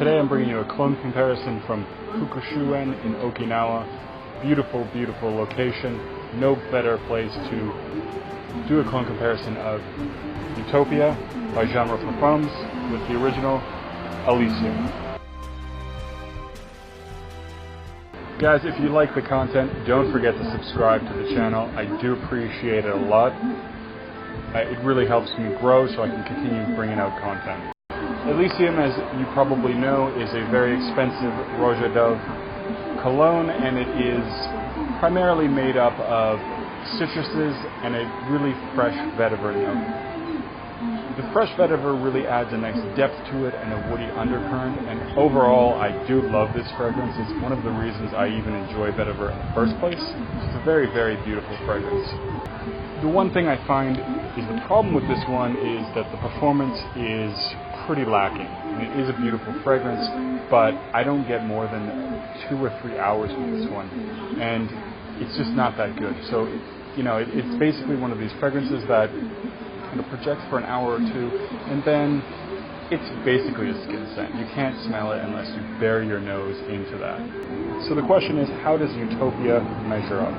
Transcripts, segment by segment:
Today I'm bringing you a clone comparison from Fukushuen in Okinawa. Beautiful, beautiful location. No better place to do a clone comparison of Utopia by Genre Performs with the original Elysium. Guys, if you like the content, don't forget to subscribe to the channel. I do appreciate it a lot. It really helps me grow so I can continue bringing out content. Elysium, as you probably know, is a very expensive Roja Dove cologne, and it is primarily made up of citruses and a really fresh vetiver note. The fresh vetiver really adds a nice depth to it and a woody undercurrent, and overall I do love this fragrance. It's one of the reasons I even enjoy vetiver in the first place. It's a very, very beautiful fragrance. The one thing I find is the problem with this one is that the performance is pretty lacking. And it is a beautiful fragrance, but I don't get more than 2 or 3 hours with this one, and it's just not that good. So, it's basically one of these fragrances that projects for an hour or two, and then it's basically a skin scent. You can't smell it unless you bury your nose into that. So the question is, how does Utopia measure up?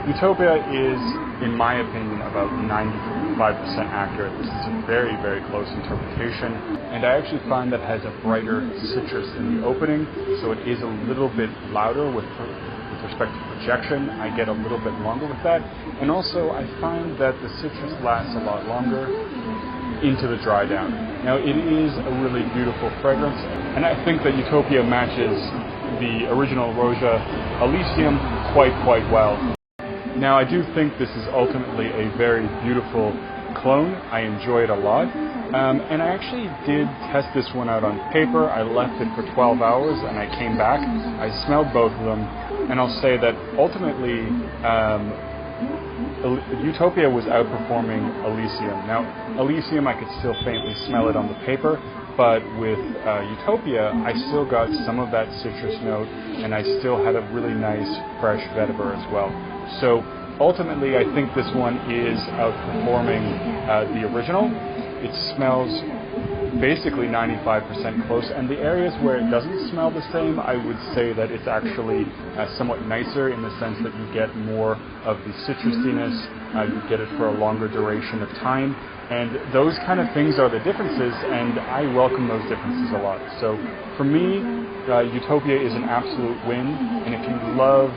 Utopia is, in my opinion, about 95% accurate. This is a very, very close interpretation, and I actually find that it has a brighter citrus in the opening, so it is a little bit louder with respect to projection. I get a little bit longer with that, and also I find that the citrus lasts a lot longer into the dry down. Now, it is a really beautiful fragrance, and I think that Utopia matches the original Roja Elysium quite well. Now, I do think this is ultimately a very beautiful clone. I enjoy it a lot. And I actually did test this one out on paper. I left it for 12 hours and I came back. I smelled both of them, and I'll say that ultimately Utopia was outperforming Elysium. Now, Elysium, I could still faintly smell it on the paper, but with Utopia, I still got some of that citrus note, and I still had a really nice fresh vetiver as well. So ultimately, I think this one is outperforming the original. It smells basically 95% close, and the areas where it doesn't smell the same, I would say that it's actually somewhat nicer in the sense that you get more of the citrusiness, you get it for a longer duration of time, and those kind of things are the differences, and I welcome those differences a lot. So for me, Utopia is an absolute win, and if you love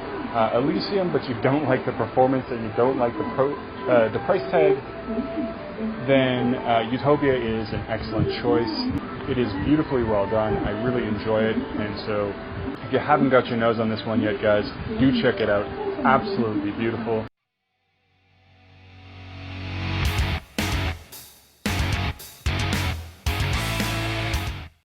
Elysium but you don't like the performance and you don't like the price tag, then Utopia is an excellent choice. It is beautifully well done. I really enjoy it, and so if you haven't got your nose on this one yet, guys, do check it out. Absolutely beautiful.